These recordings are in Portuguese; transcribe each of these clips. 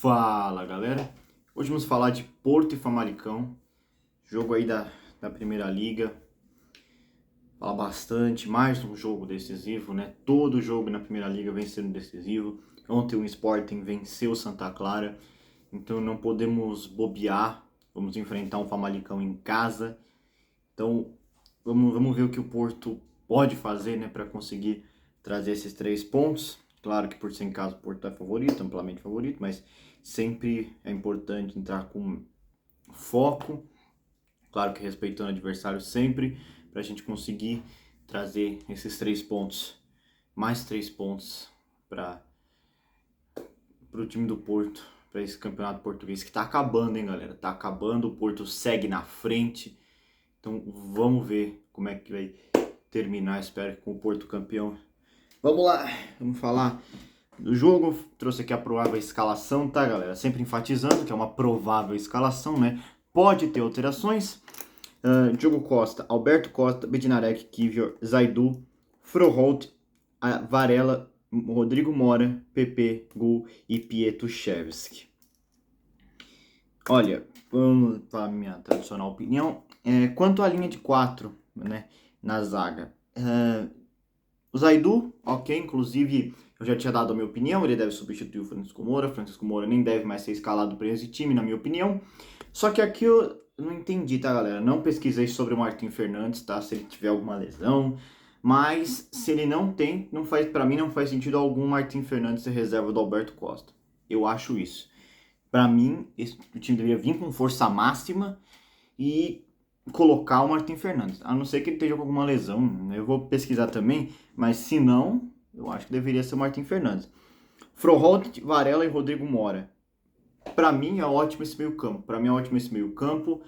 Fala, galera. Hoje vamos falar de Porto e Famalicão, jogo aí da Primeira Liga. Fala bastante, mais um jogo decisivo, né? Todo jogo na Primeira Liga vem sendo decisivo. Ontem o Sporting venceu o Santa Clara, então não podemos bobear. Vamos enfrentar um Famalicão em casa. Então vamos ver o que o Porto pode fazer, né, para conseguir trazer esses 3 pontos. Claro que por ser em casa o Porto é favorito, amplamente favorito, mas sempre é importante entrar com foco, claro que respeitando o adversário sempre, para a gente conseguir trazer esses 3 pontos, mais 3 pontos para o time do Porto, para esse campeonato português que está acabando, hein, galera? Tá acabando, o Porto segue na frente, então vamos ver como é que vai terminar, espero que com o Porto campeão. Vamos lá, vamos falar do jogo. Trouxe aqui a provável escalação, tá, galera? Sempre enfatizando que é uma provável escalação, né? Pode ter alterações. Diogo Costa, Alberto Costa, Bednarek, Kivior, Zaidu, Froholt, Varela, Rodrigo Mora, PP, Gul e Pietruszewski. Olha, vamos para a minha tradicional opinião. Quanto à linha de 4, né, na zaga, o Zaidu, ok, inclusive eu já tinha dado a minha opinião, ele deve substituir o Francisco Moura nem deve mais ser escalado para esse time, na minha opinião. Só que aqui eu não entendi, tá, galera? Não pesquisei sobre o Martim Fernandes, tá, se ele tiver alguma lesão, mas se ele não tem, para mim não faz sentido algum Martim Fernandes ser reserva do Alberto Costa. Eu acho isso. Para mim, o time deveria vir com força máxima e colocar o Martim Fernandes, a não ser que ele esteja com alguma lesão, né? Eu vou pesquisar também, mas se não, eu acho que deveria ser o Martim Fernandes. Froholt, Varela e Rodrigo Mora. Para mim é ótimo esse meio campo.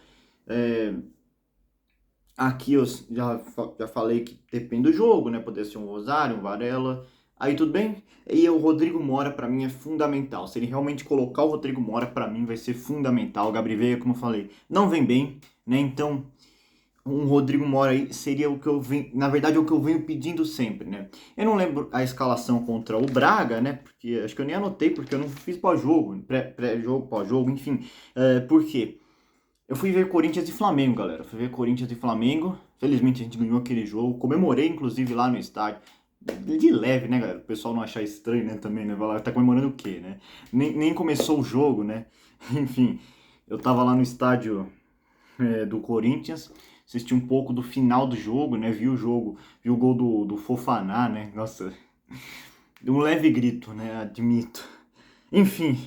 Aqui eu já falei que depende do jogo, né? Poderia ser um Rosário, um Varela, aí tudo bem. E o Rodrigo Mora para mim é fundamental. Se ele realmente colocar o Rodrigo Mora, para mim vai ser fundamental. O Gabriel Veiga, como eu falei, não vem bem, né? Então um Rodrigo Mora aí seria o que eu venho, na verdade, é o que eu venho pedindo sempre, né? Eu não lembro a escalação contra o Braga, né? Porque acho que eu nem anotei, porque eu não fiz pós-jogo, pré-jogo, pós-jogo, enfim. Por quê? Eu fui ver Corinthians e Flamengo, galera. Fui ver Corinthians e Flamengo. Felizmente a gente ganhou aquele jogo. Comemorei, inclusive, lá no estádio. De leve, né, galera? O pessoal não achar estranho, né, também, né? Vai lá, tá comemorando o quê, né? Nem começou o jogo, né? Enfim, eu tava lá no estádio do Corinthians, assisti um pouco do final do jogo, né? Vi o jogo, vi o gol do Fofaná, né? Nossa, um leve grito, né? Admito. Enfim,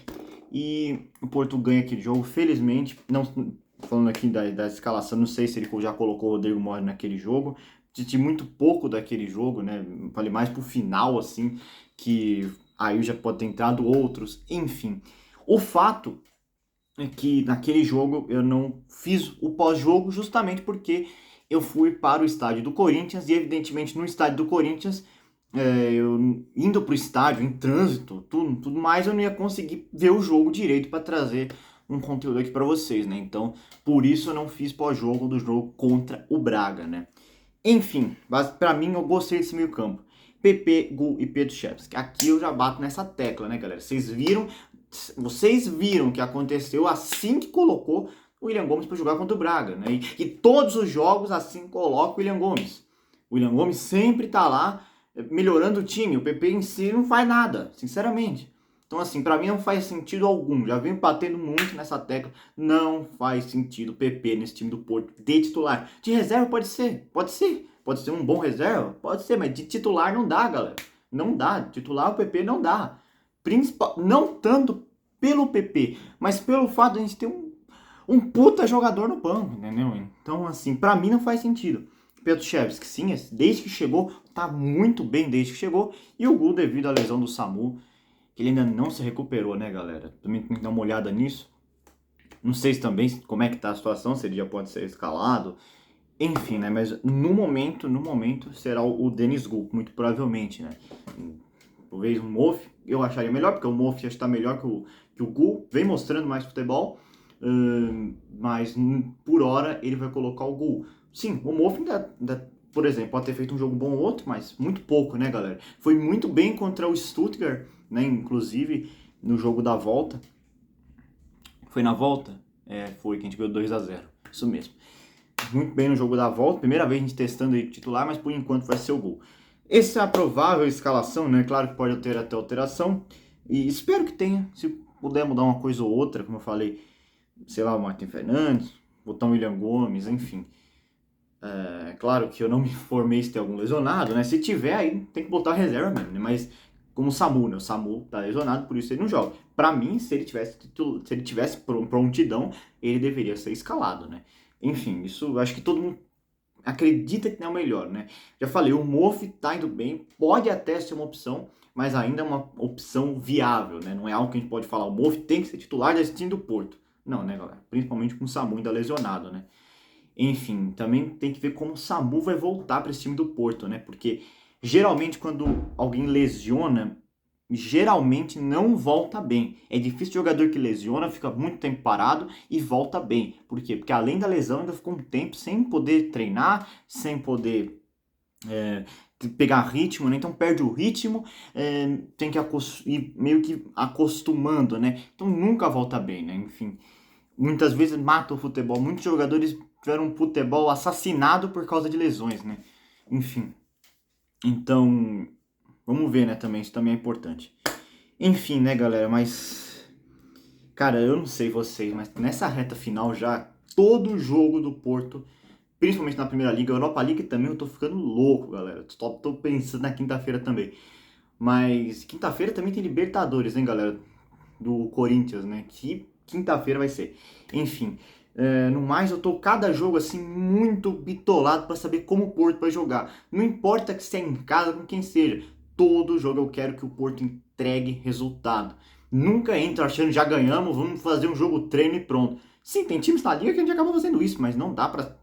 e o Porto ganha aquele jogo, felizmente. Não, falando aqui da escalação, não sei se ele já colocou o Rodrigo Mora naquele jogo. Assisti muito pouco daquele jogo, né? Falei mais pro final, assim, que aí já pode ter entrado outros. Enfim, o fato é que naquele jogo eu não fiz o pós-jogo justamente porque eu fui para o estádio do Corinthians e evidentemente no estádio do Corinthians, eu indo para o estádio, em trânsito, tudo mais, eu não ia conseguir ver o jogo direito para trazer um conteúdo aqui para vocês, né? Então, por isso eu não fiz pós-jogo do jogo contra o Braga, né? Enfim, mas para mim eu gostei desse meio campo. PP, Gul e Pietruszewski. Aqui eu já bato nessa tecla, né, galera? Vocês viram o que aconteceu assim que colocou o William Gomes para jogar contra o Braga, né? E todos os jogos assim coloca o William Gomes. O William Gomes sempre tá lá melhorando o time. O PP em si não faz nada, sinceramente. Então, assim, para mim não faz sentido algum. Já venho batendo muito nessa tecla. Não faz sentido o PP nesse time do Porto de titular. De reserva pode ser. Pode ser um bom reserva? Pode ser, mas de titular não dá, galera. Não dá. De titular o PP não dá. Não tanto pelo PP, mas pelo fato de a gente ter um puta jogador no banco, entendeu? Então, assim, pra mim não faz sentido. Pietruszewski, sim, desde que chegou, tá muito bem desde que chegou. E o Gul, devido à lesão do Samu, que ele ainda não se recuperou, né, galera? Também tem que dar uma olhada nisso. Não sei se também como é que tá a situação, se ele já pode ser escalado. Enfim, né? Mas no momento será o Denis Gul, muito provavelmente, né? Talvez o Mofi, eu acharia melhor, porque o Mofi já está melhor que o Gul, vem mostrando mais futebol, mas por hora ele vai colocar o Gul. Sim, o Mofi ainda, por exemplo, pode ter feito um jogo bom ou outro, mas muito pouco, né, galera? Foi muito bem contra o Stuttgart, né, inclusive no jogo da volta, Foi na volta? Foi que a gente ganhou 2-0. Isso mesmo. Muito bem no jogo da volta. Primeira vez a gente testando aí titular, mas por enquanto vai ser o gol. Essa é a provável escalação, né? Claro que pode ter até alteração. E espero que tenha. Se puder mudar uma coisa ou outra, como eu falei, sei lá, o Martin Fernandes, botar o William Gomes, enfim. Claro que eu não me informei se tem algum lesionado, né? Se tiver, aí tem que botar reserva mesmo, né? Mas como o Samu, né? O Samu tá lesionado, por isso ele não joga. Pra mim, se ele tivesse prontidão, ele deveria ser escalado, né? Enfim, isso acho que todo mundo acredita que não é o melhor, né? Já falei, o Mofi tá indo bem, pode até ser uma opção, mas ainda é uma opção viável, né? Não é algo que a gente pode falar, o Mofi tem que ser titular desse time do Porto. Não, né, galera? Principalmente com o Samu ainda lesionado, né? Enfim, também tem que ver como o Samu vai voltar para esse time do Porto, né? Porque geralmente quando alguém lesiona, geralmente não volta bem. É difícil jogador que lesiona, fica muito tempo parado e volta bem. Por quê? Porque além da lesão ainda ficou um tempo sem poder treinar, sem poder pegar ritmo, né? Então perde o ritmo, tem que ir meio que acostumando, né? Então nunca volta bem, né? Enfim, muitas vezes mata o futebol. Muitos jogadores tiveram um futebol assassinado por causa de lesões, né? Enfim. Então, vamos ver, né, também. Isso também é importante. Enfim, né, galera, mas... Cara, eu não sei vocês, mas nessa reta final já, todo jogo do Porto, principalmente na Primeira Liga, Europa League também, eu tô ficando louco, galera. Tô pensando na quinta-feira também. Mas quinta-feira também tem Libertadores, hein, galera? Do Corinthians, né? Que quinta-feira vai ser. Enfim, no mais, eu tô cada jogo assim muito bitolado para saber como o Porto vai jogar. Não importa que seja em casa, com quem seja. Todo jogo eu quero que o Porto entregue resultado. Nunca entro achando já ganhamos, vamos fazer um jogo treino e pronto. Sim, tem times na liga que a gente acaba fazendo isso, mas não dá pra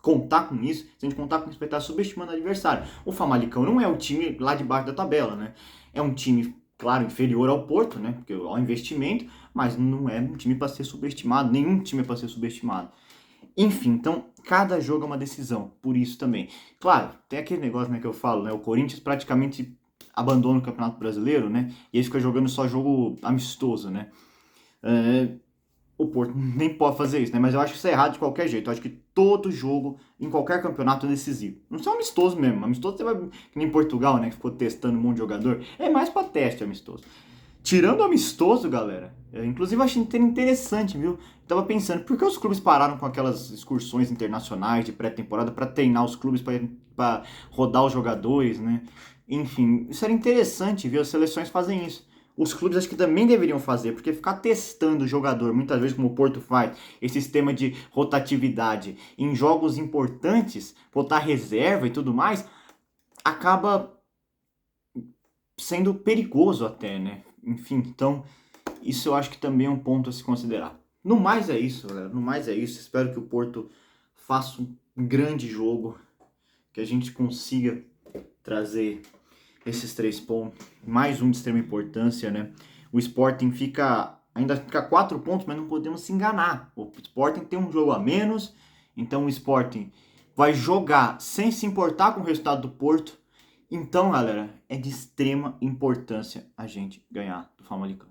contar com isso. Se a gente contar com isso, vai estar subestimando o adversário. O Famalicão não é o time lá de baixo da tabela, né? É um time, claro, inferior ao Porto, né? Porque ao investimento, mas não é um time para ser subestimado. Nenhum time é para ser subestimado. Enfim, então cada jogo é uma decisão, por isso também. Claro, tem aquele negócio, né, que eu falo, né? O Corinthians praticamente abandona o Campeonato Brasileiro, né? E aí fica jogando só jogo amistoso, né? O Porto nem pode fazer isso, né? Mas eu acho isso errado de qualquer jeito. Eu acho que todo jogo, em qualquer campeonato, é decisivo. Não só amistoso mesmo. Amistoso você vai. Que nem Portugal, né? Que ficou testando um monte de jogador. É mais pra teste amistoso. Tirando o amistoso, galera, inclusive eu achei interessante, viu? Eu tava pensando, por que os clubes pararam com aquelas excursões internacionais de pré-temporada pra treinar os clubes, pra rodar os jogadores, né? Enfim, isso era interessante, viu? As seleções fazem isso. Os clubes acho que também deveriam fazer, porque ficar testando o jogador, muitas vezes como o Porto faz, esse sistema de rotatividade em jogos importantes, botar reserva e tudo mais, acaba sendo perigoso até, né? Enfim, então isso eu acho que também é um ponto a se considerar. No mais é isso, galera. No mais é isso. Espero que o Porto faça um grande jogo, que a gente consiga trazer esses 3 pontos. Mais um de extrema importância, né? O Sporting ainda fica 4 pontos, mas não podemos se enganar. O Sporting tem um jogo a menos, então o Sporting vai jogar sem se importar com o resultado do Porto. Então, galera, é de extrema importância a gente ganhar do Famalicão.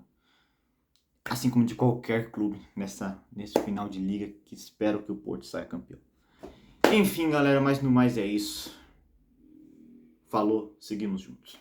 Assim como de qualquer clube nesse final de liga, que espero que o Porto saia campeão. Enfim, galera, mas no mais é isso. Falou, seguimos juntos.